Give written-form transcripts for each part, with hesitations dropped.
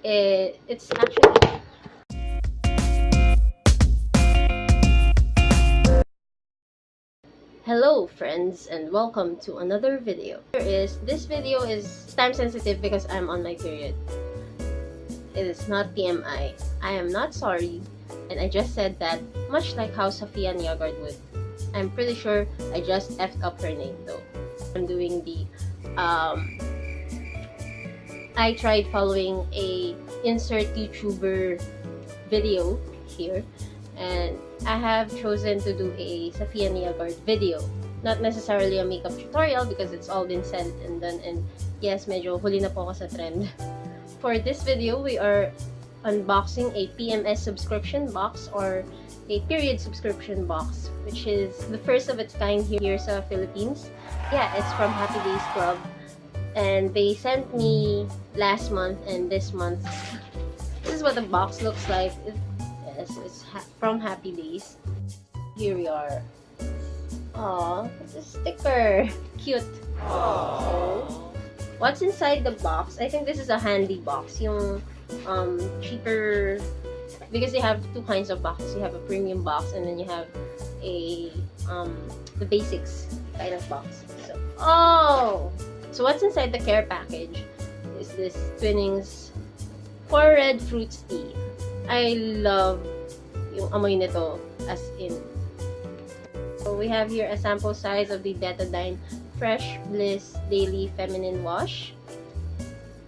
It's actually... Hello friends, and welcome to another video. This video is time sensitive because I'm on my period. It is not TMI. I am not sorry, and I just said that much like how Safiya Nyaagrd would. I'm pretty sure I just effed up her name though. I'm doing the I tried following a insert YouTuber video here, and I have chosen to do a Safiya Nyaagrd video. Not necessarily a makeup tutorial because it's all been said and done, and yes, medyo huli na po ako sa trend. For this video, we are unboxing a PMS subscription box or a period subscription box, which is the first of its kind here sa Philippines. Yeah, it's from Happy Days Club, and they sent me last month and this month. This is what the box looks like. Yes, it's from Happy Days. Here we are. Aww, it's a sticker. Cute. So, what's inside the box? I think this is a handy box. Yung cheaper, because you have two kinds of boxes. You have a premium box and then you have a the basics kind of box. So what's inside the care package is this Twinings 4 Red Fruits Tea. I love yung amoy nito, as in. So we have here a sample size of the Betadine Fresh Bliss Daily Feminine Wash.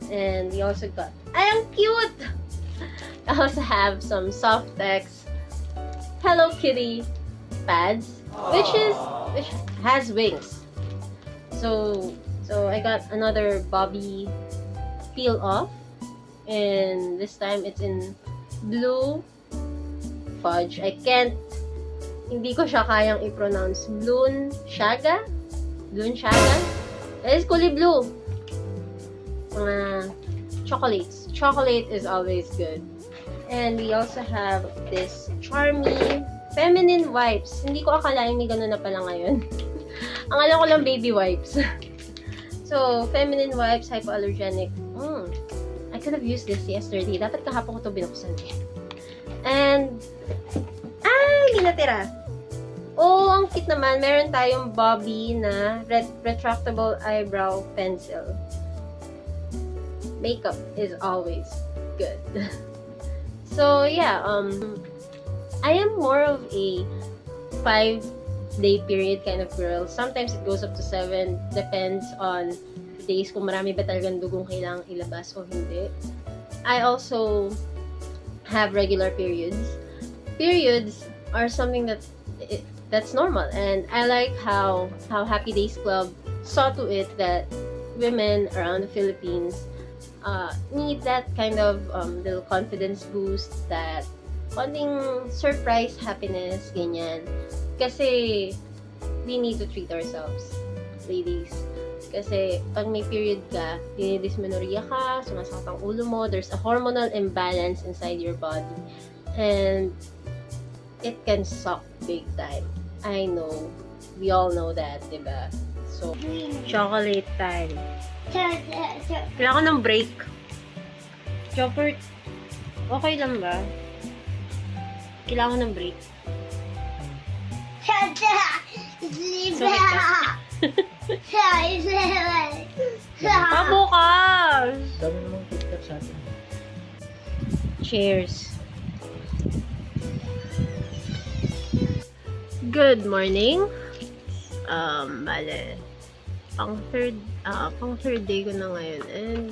And we also got, I am cute! I also have some Softex Hello Kitty pads, which has wings. So I got another Bobby peel off, and this time it's in blue fudge. Hindi ko siya kayang i-pronounce. Bloon Shaga? That is kulay blue. Chocolates. Chocolate is always good. And we also have this Charmy feminine wipes. Hindi ko akalain may ganun na pala ngayon. Ang alam ko lang baby wipes. So, feminine wipes, hypoallergenic. I could have used this yesterday. Dapat kahapon ko ito binuksan. And, hindi natira. Oh, ang cute naman. Meron tayong Bobby na retractable eyebrow pencil. Makeup is always good. So, yeah, I am more of a 5-day period kind of girl. Sometimes it goes up to 7. Depends on the days kung marami ba talagang dugong kailangang ilabas o hindi. I also have regular periods. Periods are something that's normal, and I like how Happy Days Club saw to it that women around the Philippines need that kind of little confidence boost, that konting surprise happiness, ganyan. Kasi we need to treat ourselves, ladies. Kasi pag may period ka, dinidysmenorrhea ka, sumasakit ang ulo mo, there's a hormonal imbalance inside your body, and it can suck big time. I know. We all know that, diba? So, chocolate time. Kailangan ko ng break. Chopper, okay lang ba? Kailangan ko ng break. Pabukas! Dami namang TikTok sa atin. Cheers. Good morning. Bale, pang third day ko na ngayon, and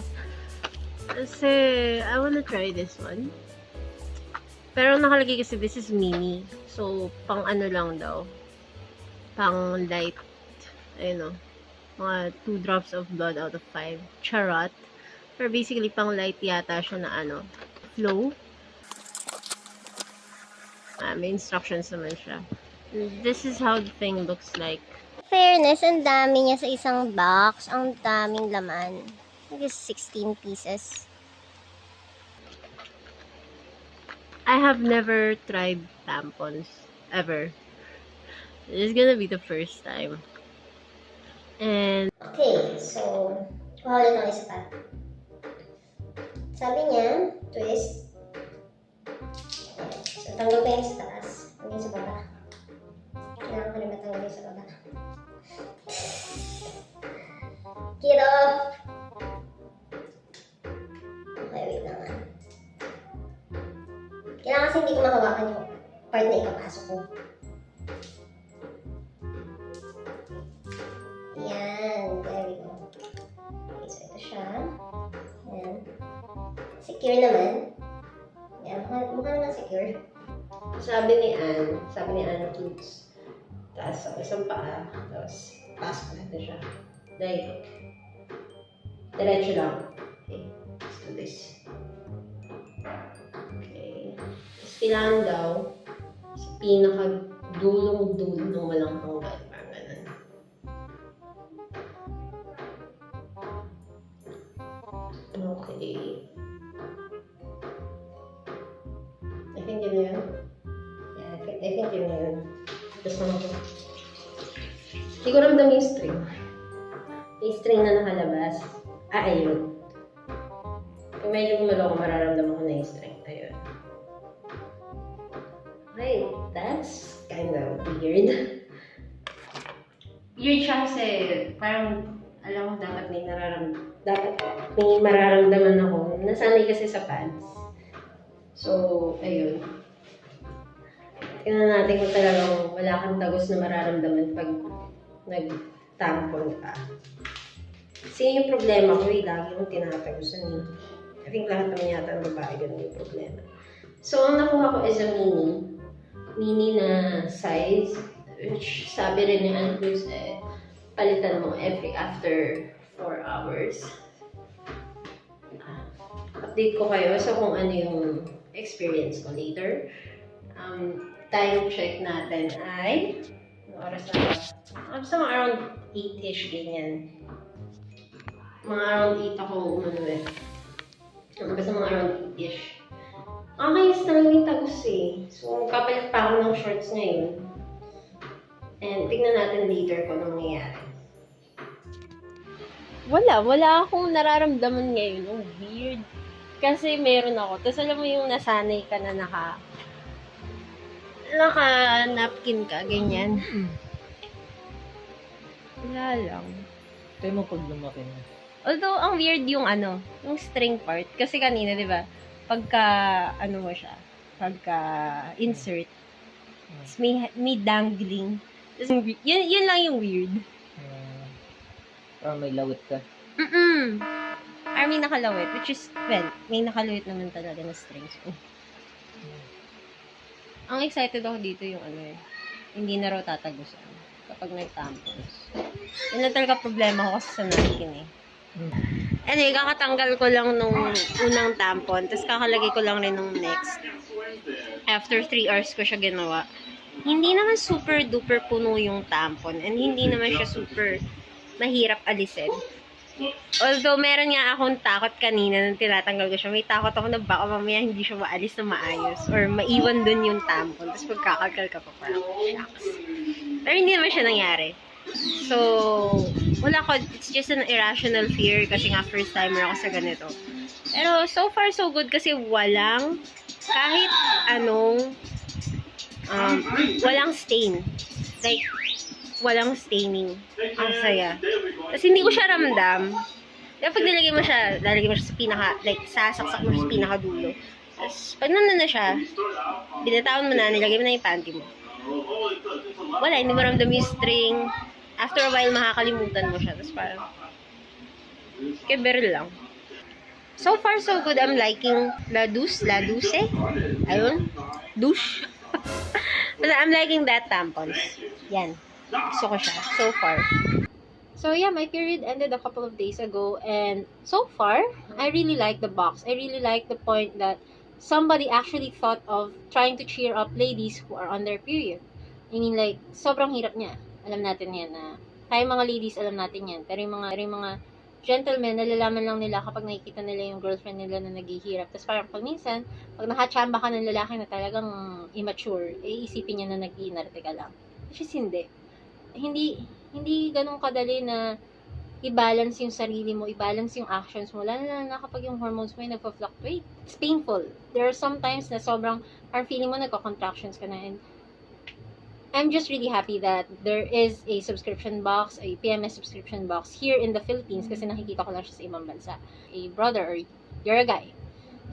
kasi I wanna try this one. Pero nakalagay kasi this is mini, so pang ano lang daw, pang light, ayun o, mga 2 drops of blood out of 5. Charot. Pero basically pang light yata siya na ano, flow. May instructions naman siya. This is how the thing looks like. Fairness, ang dami niya sa isang box. Ang daming laman. I guess 16 pieces. I have never tried tampons. Ever. This is gonna be the first time. And Okay, so, kuha ulit ng isa pa. Sabi niya, Twist. So, tanggal ko yung sa taas. Yung sa baba. Kailangan ko rin matanggal yung sa baba. Get off! Okay, wait lang ah. Kailangan kasi hindi ko makawakan yung part na ipapasok ko. Yan, there we go. Okay, so ito siya. Yan. Secure naman. Yan, mukha naman secure. Sabi ni Ladouce. Tapos sa isang paa. Tapos, pasok natin siya. Like, diretso lang. Okay, let's do this. Okay. Tapos kailangan daw sa pinaka-dulong-dulo ng walang tanggal. Parang ganun. Okay. I think yun yun. Yeah, I think yun yun. Tapos naman ko. Hindi ko ramdam yung string. May string na nakalabas. Ayun. Kung medyo gumalaw ko, mararamdaman ko na yung string. Ayun. Okay, that's kind of weird. Weird siya kasi parang, alam mo, dapat may mararamdaman ako. Nasanay kasi sa pants. So, ayun. Tingnan natin kung talagang wala kang tagos na mararamdaman pag nag-tampon ka. Kasi yung problema ko, lagi yung tinatagosan eh. I think lahat naman yata ang babae, ganun yung problema. So, ang nakuha ko is a mini na size, which sabi rin ni Ladouce, palitan mo after 4 hours. Update ko kayo sa kung ano yung experience ko later. Time check natin ay, oras na ba? Basta mga around 8-ish, ganyan. Mga around 8 ako umano eh. Basta mga around 8-ish. Ayos na lang yung tagos eh. So, kapalit pa ako ng shorts ngayon. And tignan natin later kung anong nangyayari. Wala akong nararamdaman ngayon. Ang weird. Kasi meron ako. Tapos alam mo yung nasanay ka na naka-napkin ka, ganyan. Wala lang. Tayo mo pag lumaki na. Although, ang weird yung yung string part. Kasi kanina, di ba, pagka insert, may dangling. Yun lang yung weird. Parang may lawit ka. I mean, nakalawit, which is, well, may nakalawit naman talaga na strings ko. Ang excited ako dito yung hindi na raw tatagusan kapag nag-tampons. Yun lang talaga problema ko kasi sa napkin eh. Anyway, kakatanggal ko lang nung unang tampon, tapos kakalagay ko lang rin nung next. After 3 hours ko siya ginawa. Hindi naman super duper puno yung tampon, and hindi naman siya super mahirap alisin. Although, meron nga akong takot kanina nung tinatanggal ko siya. May takot ako na baka mamaya hindi siya maalis na maayos. Or maiwan dun yung tampon. Tapos pagkakalkal ka pa parang, shucks. Pero hindi naman siya nangyari. So, wala ko. It's just an irrational fear kasi nga first timer ako sa ganito. Pero so far so good kasi walang kahit walang stain. Like, walang staining. Ang saya. Kasi hindi ko siya ramdam. Kapag lalagay mo siya sa sasaksak mo sa pinakadulo. Tapos, pag nandun na siya, binatawan mo na, nilagay mo na yung panty mo. Wala, hindi mo ramdam yung string. After a while, makakalimutan mo siya. Tapos parang, keber lang. So far, so good. I'm liking Ladouce. Ayun. Douche. I'm liking that tampons. Yan. Gusto ko siya, so far. So yeah, my period ended a couple of days ago, and so far, I really like the box. I really like the point that somebody actually thought of trying to cheer up ladies who are on their period. I mean, like, sobrang hirap niya. Alam natin yan na, tayo mga ladies, alam natin yan. Pero yung mga gentlemen, nalalaman lang nila kapag nakikita nila yung girlfriend nila na naghihirap. Tapos parang pag minsan, pag nakachamba ka ng lalaki na talagang immature, isipin niya na nag-iinarte ka lang. Which is hindi ganun kadali na i-balance yung sarili mo, i-balance yung actions mo, lalo na kapag yung hormones mo yung nagpa-fluctuate. It's painful. There are some times na sobrang, parang feeling mo nagko-contractions ka na, and I'm just really happy that there is a subscription box, a PMS subscription box here in the Philippines, kasi nakikita ko lang siya sa ibang bansa. A brother, or you're a guy.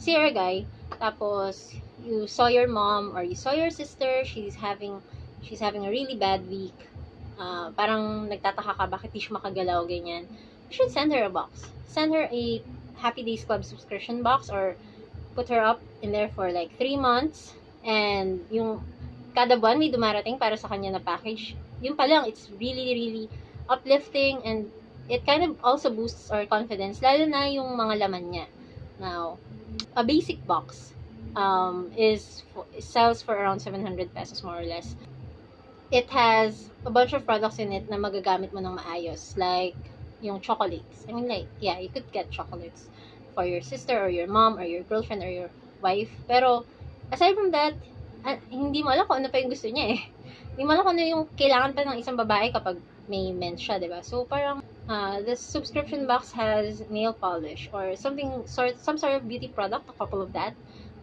Kasi you're a guy, tapos you saw your mom or you saw your sister, she's having a really bad week. Parang nagtataka ka bakit di siya makagalaw, ganyan. You should send her a box. Send her a Happy Days Club subscription box, or put her up in there for like 3 months, and yung kada buwan may dumarating para sa kanya na package. Yun pa lang, it's really, really uplifting, and it kind of also boosts our confidence, lalo na yung mga laman niya. Now, a basic box sells for around 700 pesos more or less. It has a bunch of products in it na magagamit mo ng maayos, like yung chocolates. I mean, like, yeah, you could get chocolates for your sister or your mom or your girlfriend or your wife. Pero aside from that, hindi mo alam kung ano pa yung gusto niya eh. Hindi mo alam kung ano yung kailangan pa ng isang babae kapag may mens siya, diba? So parang the subscription box has nail polish or some sort of beauty product, a couple of that.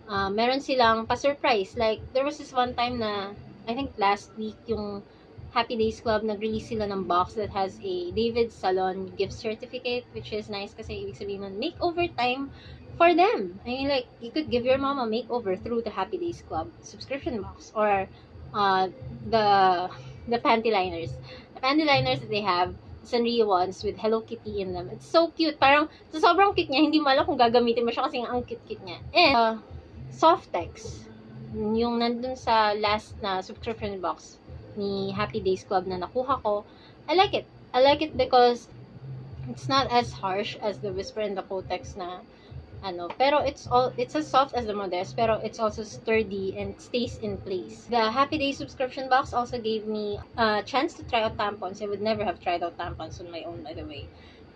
Meron silang pa-surprise. Like, there was this one time na, I think last week, yung Happy Days Club, nag-release sila ng box that has a David Salon gift certificate, which is nice kasi ibig sabihin nun, makeover time for them. I mean, like, you could give your mom a makeover through the Happy Days Club subscription box, or the panty liners. The panty liners that they have, Sanrio ones with Hello Kitty in them. It's so cute. Parang, sa sobrang cute niya, hindi mo alam kung gagamitin mo siya kasi ang cute-cute niya. And, Softex, yung nandun sa last na subscription box ni Happy Days Club na nakuha ko, I like it. I like it because it's not as harsh as the Whisper and the Kotex na pero it's as soft as the Modest, pero it's also sturdy and stays in place. The Happy Days subscription box also gave me a chance to try out tampons. I would never have tried out tampons on my own, by the way.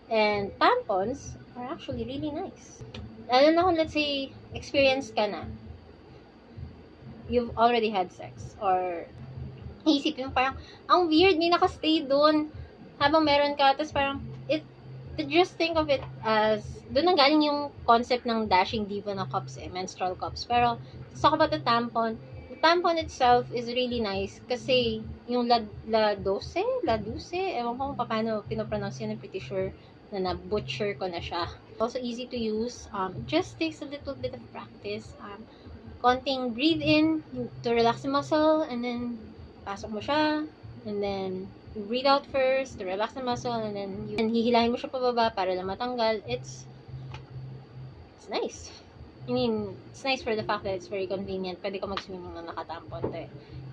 And tampons are actually really nice. Lalo na kung, let's say, experienced ka na. You've already had sex. Or, isip yung parang, ang weird, may nakastay dun habang meron ka. Tapos parang, just think of it as, doon ang galing yung concept ng dashing diva na cups menstrual cups. Pero, let's talk about the tampon. The tampon itself is really nice kasi yung Ladouce, ewan ko kung paano pinopronounce yun, I'm pretty sure na na-butcher ko na siya. Also easy to use. Just takes a little bit of practice. Konting breathe in to relax the muscle, and then pasok mo siya, and then you breathe out first to relax the muscle, and then hihilahin mo siya pababa para lang matanggal. It's nice. I mean, it's nice for the fact that it's very convenient. Pwede ka mag-swimming na nakatampon.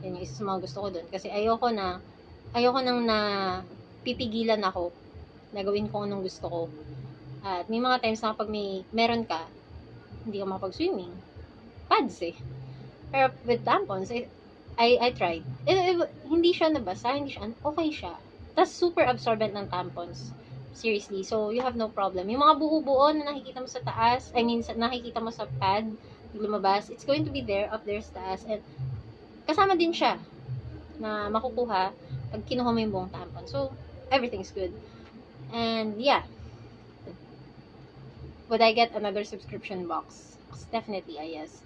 Yan yung isa sa mga gusto ko dun. Kasi ayoko nang pipigilan ako na gawin ko anong gusto ko. At may mga times na kapag meron ka, hindi ka makapag-swimming. Pads eh. Pero with tampons, I tried. Hindi siya nabasa, okay siya. Tapos super absorbent ng tampons. Seriously. So, you have no problem. Yung mga buo-buo na nakikita mo sa taas, nakikita mo sa pad, lumabas, it's going to be there, up there sa taas. And kasama din siya na makukuha pag kinuha mo yung buong tampon. So, everything's good. And, yeah. Would I get another subscription box? Definitely, yes.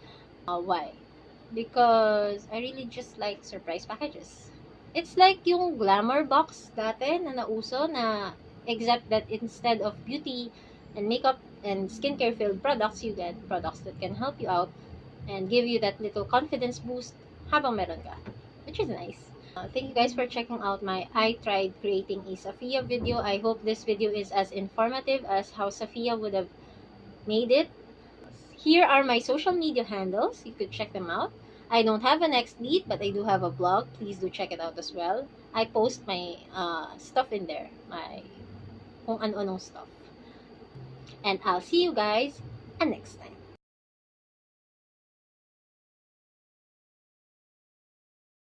Why? Because I really just like surprise packages. It's like yung glamour box dati na nauso na, except that instead of beauty and makeup and skincare filled products, you get products that can help you out and give you that little confidence boost habang meron ka, which is nice. Thank you guys for checking out my I tried creating a Safiya video. I hope this video is as informative as how Safiya would have made it. Here are my social media handles. You could check them out. I don't have an Nkklk, but I do have a blog. Please do check it out as well. I post my stuff in there. My kung ano-anong stuff. And I'll see you guys next time.